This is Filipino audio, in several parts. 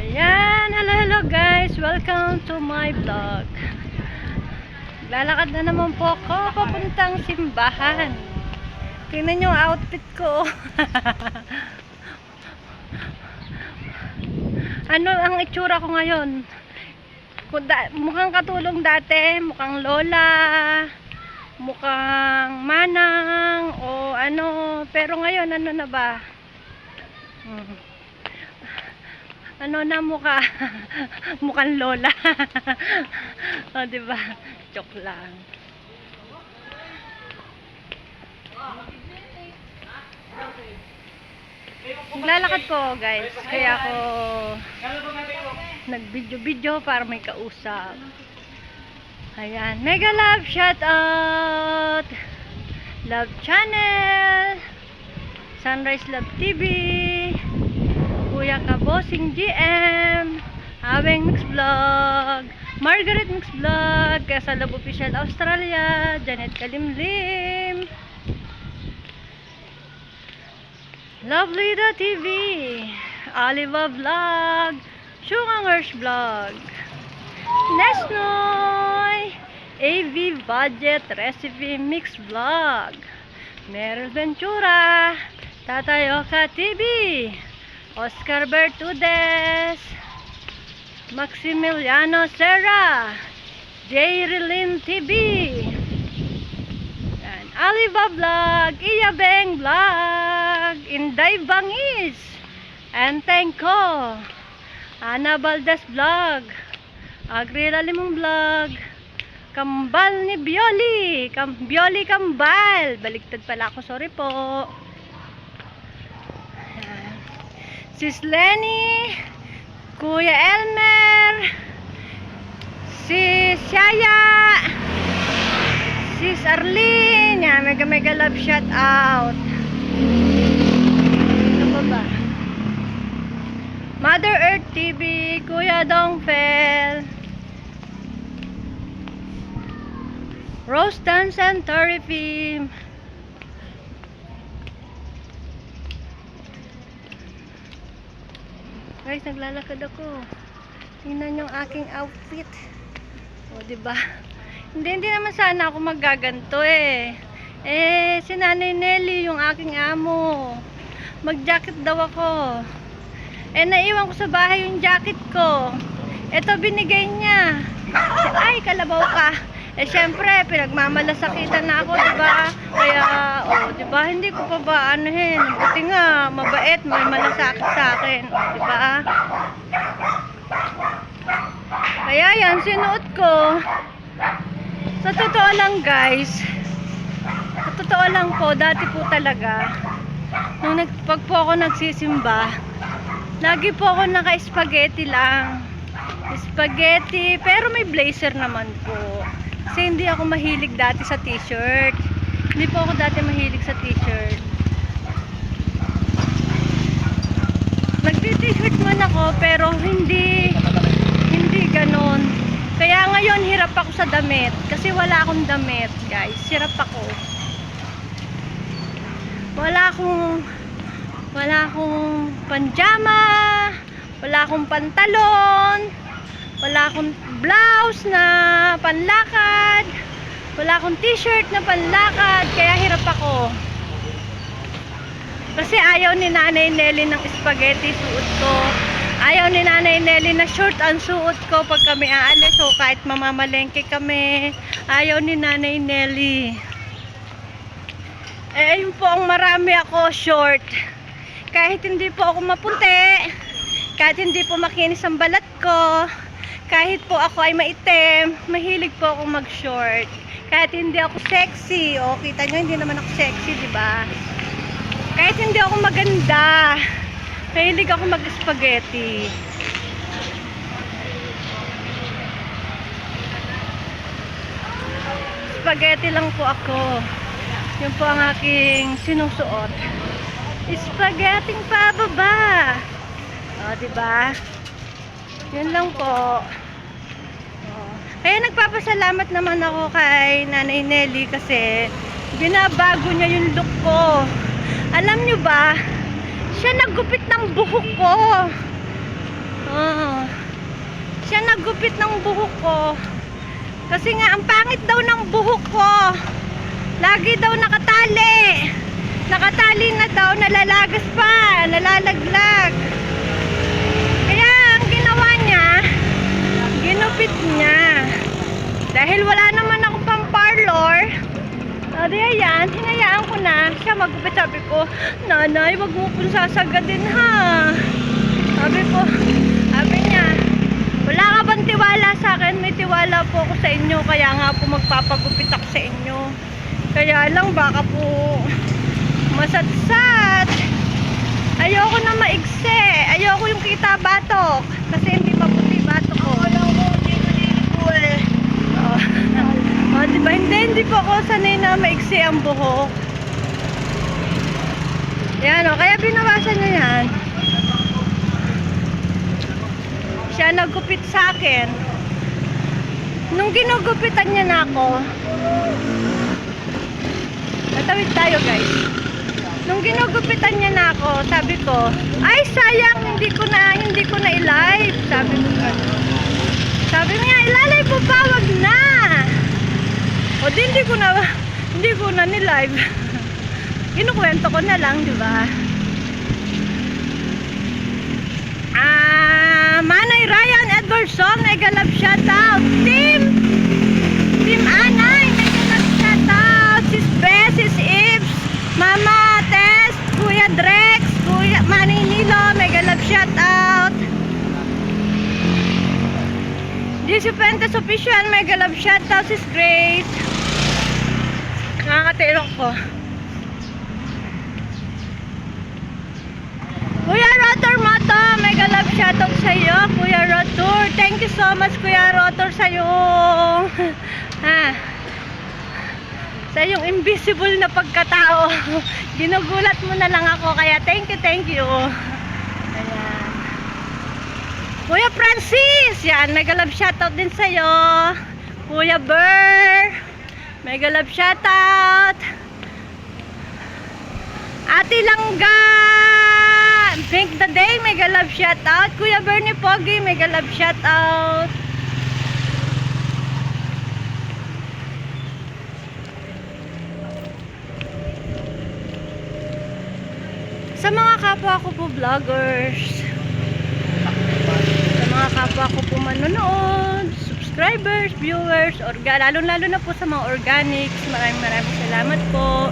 Ayan, hello, hello guys, welcome to my vlog. Lalakad na naman po ako papuntang simbahan. Tingnan yung outfit ko. Ano ang itsura ko ngayon? Mukhang katulong dati, mukhang lola, mukhang manang, o ano, pero ngayon ano na ba? Ano na mukha? Mukhang lola. O, diba? Joke lang. Naglalakad po, guys. Kaya ako nag-video-video para may kausap. Ayan. Mega love shout out. Love channel. Sunrise Love TV. Kuya Kabosing GM, Aweng Mix Vlog, Margaret Mix Vlog, Kasalab Official Australia, Janet Kalimlim, Lovely TV, Oliva Vlog, Shungangers Vlog, Nesnoy, AV Budget Recipe Mix Vlog, Meryl Ventura, Tatayoka TV, Oscar Bertudes, Maximiliano Serra, Jayrelyn TV, and Aliva Vlog, Iyabeng Vlog, Inday Bangis, Entengko, Ana Valdez Vlog, Agrila Limong Vlog, Kambal ni Bioli, Bioli Kambal, baliktad pala ako, sorry po. Sis Lenny, Kuya Elmer, Sis Shaya, Sis Arlene, yan, mega love shout out. Ano pa ba? Mother Earth TV, Kuya Dongfel, Rose Dance and Torifim, guys, naglalakad ako. Tingnan yung aking outfit. O, diba? Hindi naman sana ako maggaganto eh. Si Nanay Nelly, yung aking amo. Mag-jacket daw ako. Naiwan ko sa bahay yung jacket ko. Ito, binigay niya. Ay, kalabaw ka. Syempre, pinagmamalasakitan na ako, diba? Kaya, diba, hindi ko pa ba anuhin. Buti nga, mabait, may malasakit sa akin, diba? Kaya yan, sinuot ko. Sa totoo lang, guys, sa totoo lang po, dati po talaga, pag po ako nagsisimba, lagi po ako naka-spaghetti lang. Spaghetti, pero may blazer naman po. Kasi hindi ako mahilig dati sa t-shirt. Hindi po ako dati mahilig sa t-shirt. Nagti-t-shirt man ako, pero hindi ganon. Kaya ngayon, hirap ako sa damit. Kasi wala akong damit, guys. Hirap ako. Wala akong panjama. Wala akong pantalon. Wala akong blouse na panlakad. Wala akong t-shirt na panlakad. Kaya hirap ako. Kasi ayaw ni Nanay Nelly ng spaghetti suot ko. Ayaw ni Nanay Nelly na short ang suot ko pag kami aalis. So kahit mamamalengke kami, ayaw ni Nanay Nelly. Ayun po ang marami ako short. Kahit hindi po ako maputi, kahit hindi po makinis ang balat ko, kahit po ako ay maitim, mahilig po ako mag-short. Kahit hindi ako sexy, kita nyo, hindi naman ako sexy, diba? Kahit hindi ako maganda, mahilig ako mag-spaghetti. Spaghetti lang po ako. Yun po ang aking sinusuot. Spaghetti pababa. Diba? Yun lang po. Kaya nagpapasalamat naman ako kay Nanay Nelly kasi binabago niya yung look ko. Alam nyo ba, siya naggupit ng buhok ko. Siya naggupit ng buhok ko. Kasi nga, ang pangit daw ng buhok ko. Lagi daw nakatali. Nakatali na daw, nalalagas pa, nalalaglag. Kaya, ang ginawa niya, ginupit niya. Dahil wala naman ako pang parlor, di ayan, hinayaan ko na siya maggupit. Sabi ko, nanay, wag mo pong sasagadin ha. Sabi niya, wala ka bang tiwala sa akin? May tiwala po ako sa inyo, kaya nga po magpapagupit ako sa inyo. Kaya lang baka po masatsat. Ayoko na maigsi. Ayoko yung kita batok. Kasi hindi pa puti batok ko. Diba? Hindi po ako sanay na maigsi ang buhok. Yan o. Kaya binawasan niya yan. Siya naggupit sa akin. Nung ginugupitan niya na ako, natawid tayo guys. Nung ginugupitan niya na ako, sabi ko, ay sayang, hindi ko na i-live. Sabi niya, ilalay po pa, wag na. O di hindi ko na ni-live. Kinukwento ko na lang, di ba? Manay Ryan Edwardson, mega love shoutout. Team Anay, mega love shoutout. Sis Bess, Sis Ibs, Mama Tess, Kuya Drex, Kuya Manny Nilo, mega love shoutout. DC Fuentes Official, mega love shoutout. Sis Grace. Nakakatirok ko. Kuya Rotor Moto, mega love shoutout sa iyo, Kuya Rotor. Thank you so much, Kuya Rotor, sa iyo. Sa yung invisible na pagkatao. Ginugulat mo na lang ako, kaya thank you. Ayan. Kuya Francis, yan, mega love shoutout din sa iyo. Kuya Burr, mega love shoutout. Ate Langga, Drink the Day, mega love shoutout. Kuya Bernie Pogi, mega love shoutout. Sa mga kapwa ko po vloggers, sa mga kapwa ko po manonood, subscribers, viewers, lalo na po sa mga organics, maraming salamat po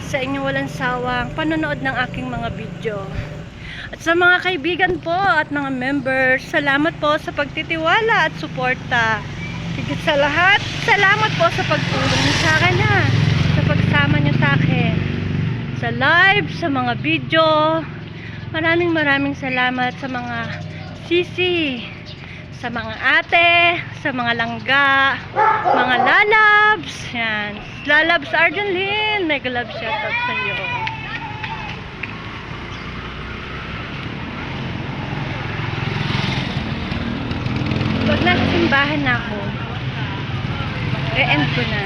sa inyong walang sawang panonood ng aking mga video. At sa mga kaibigan po at mga members, salamat po sa pagtitiwala at suporta. Higit sa lahat, salamat po sa pagtulong niyo sa akin sa pagsama niyo sa akin sa live, sa mga video. Maraming salamat sa mga sisi, sa mga ate, sa mga langga, mga lalabs. Yan. Lalabs Arjanlyn, mega love shoutout sa iyo. Pag nasa simbahan na ako, e-end ko na.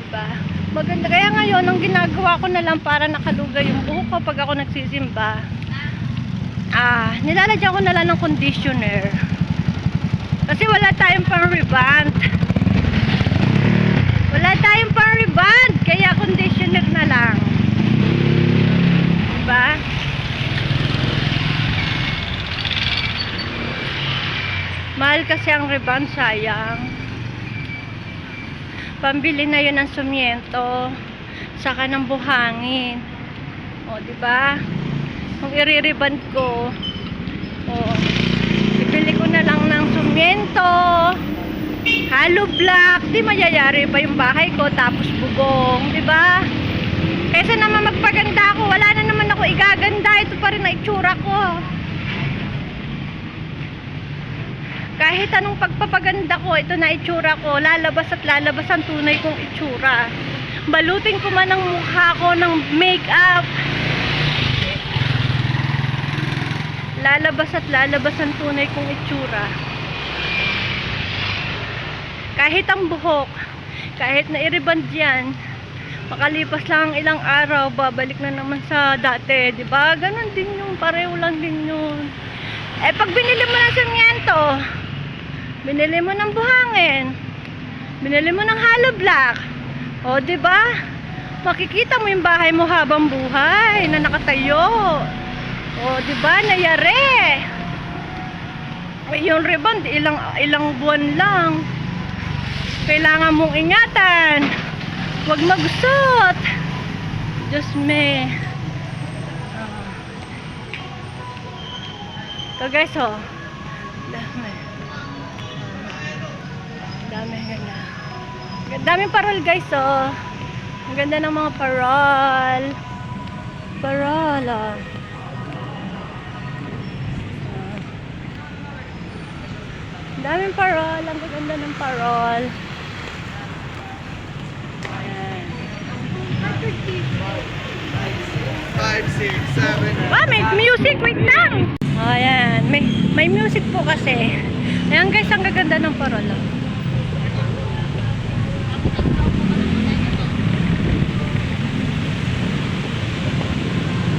Diba? Maganda. Kaya ngayon, ang ginagawa ko na lang para nakalugay yung buhok ko pag ako nagsisimba, nilalagyan ko na lang ng conditioner. Kasi wala tayong pang reband. Kaya conditioner na lang. Diba? Mahal kasi ang reband, sayang. Pambili na yun ng sumiento, saka ng buhangin. O, diba? Kung i-reband ko, ibili ko na lang ng sumiento, hollow block, di mayayari pa yung bahay ko, tapos bubong, di ba? Kaysa naman magpaganda ako, wala na naman ako igaganda, ito pa rin na itsura ko. Kahit anong pagpapaganda ko, ito na itsura ko, lalabas at lalabas ang tunay kong itsura. Balutin ko man ang mukha ko ng make-up, lalabas at lalabas ang tunay kong itsura. Kahit ang buhok, kahit na i-reband yan, Makalipas lang ang ilang araw, babalik na naman sa dati, di ba? Ganon din yun, pareho lang din yun. Eh, pag binili mo ng semyento, binili mo ng buhangin, binili mo ng hollow block, o, di ba? Makikita mo yung bahay mo habang buhay na nakatayo. O, di ba? Nayari. Yung rebound, ilang buwan lang. Kailangan mong ingatan. Huwag magusot. Diyos me. Ito guys, oh. Dami. Dami, ganda. Daming parol guys, oh. Ang ganda ng mga parol. Parol, oh. Daming parol. Ang ganda ng parol. Ayan. 5, 6, 7. Ah, may music. Wait lang. Ayan. May music po kasi. Ayan guys, ang gaganda ng parol, oh.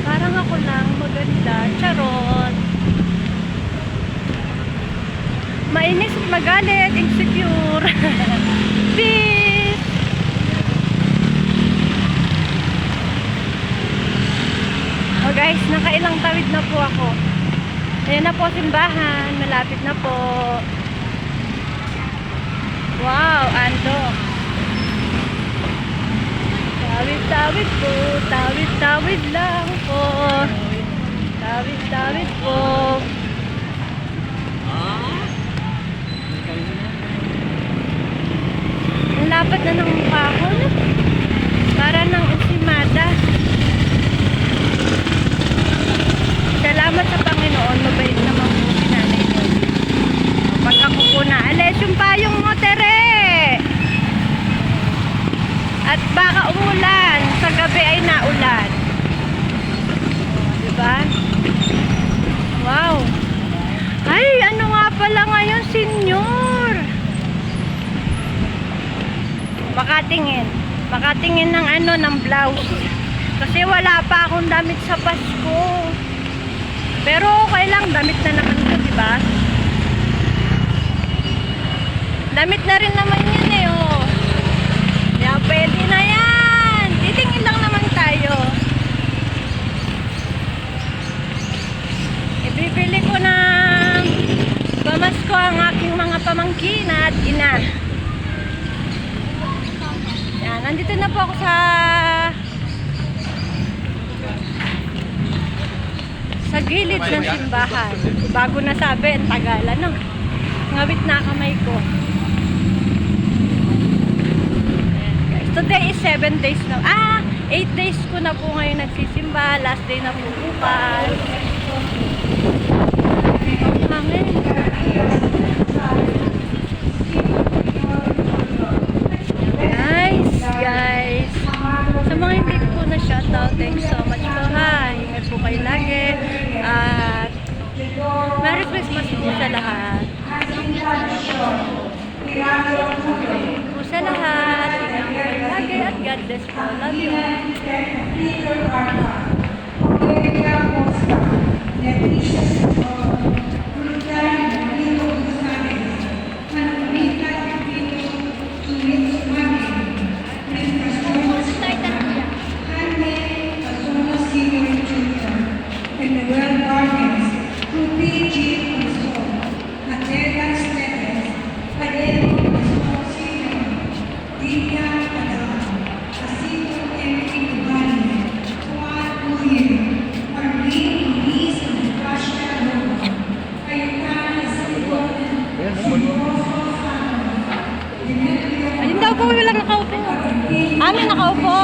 Parang ako lang maganda. Charot. Mainis at magalit. Insecure. Peace. Oh guys, nakailang tawid na po ako. Ayan na po simbahan. Malapit na po. Wow, ando. Tawid-tawid po. Tawid-tawid lang po. Tawid-tawid po. Ang lapad na ng mukha ko. Para ng ensimada. Salamat sa Panginoon. Mabait naman po si Nanay Nelly. Pag ako po naalis yung payong mo, tere. At baka umulan. Sa gabi ay naulan. Diba? Wow. Ay, ano nga pala ngayon, senyor? Makatingin. Makatingin ng ano, ng blouse. Kasi wala pa akong damit sa Pasko. Pero okay lang, damit na naman ito, diba? Damit na rin naman yan eh, oh. Yeah, pwede na yan. Titingin lang naman tayo. Ibibili ko ng pamasko ang aking mga pamangkin at ina. Yan, nandito na po ako sa gilid ng simbahan. Bago na sabi, ang tagalan, no? Ngawit na kamay ko. Today is 7 days na. 8 days ko na po ngayon nagsisimba. Last day na po bukas. Hangin. Guys. Sa mga hindi ko po na shoutout, thanks so much po, ha. Ingat po kayo lagi. At Merry Christmas po sa lahat. Po sa lahat. Ingat po kayo lagi at God bless po. Love you. Ayun daw po, walang nakaupo. Amin nakaupo.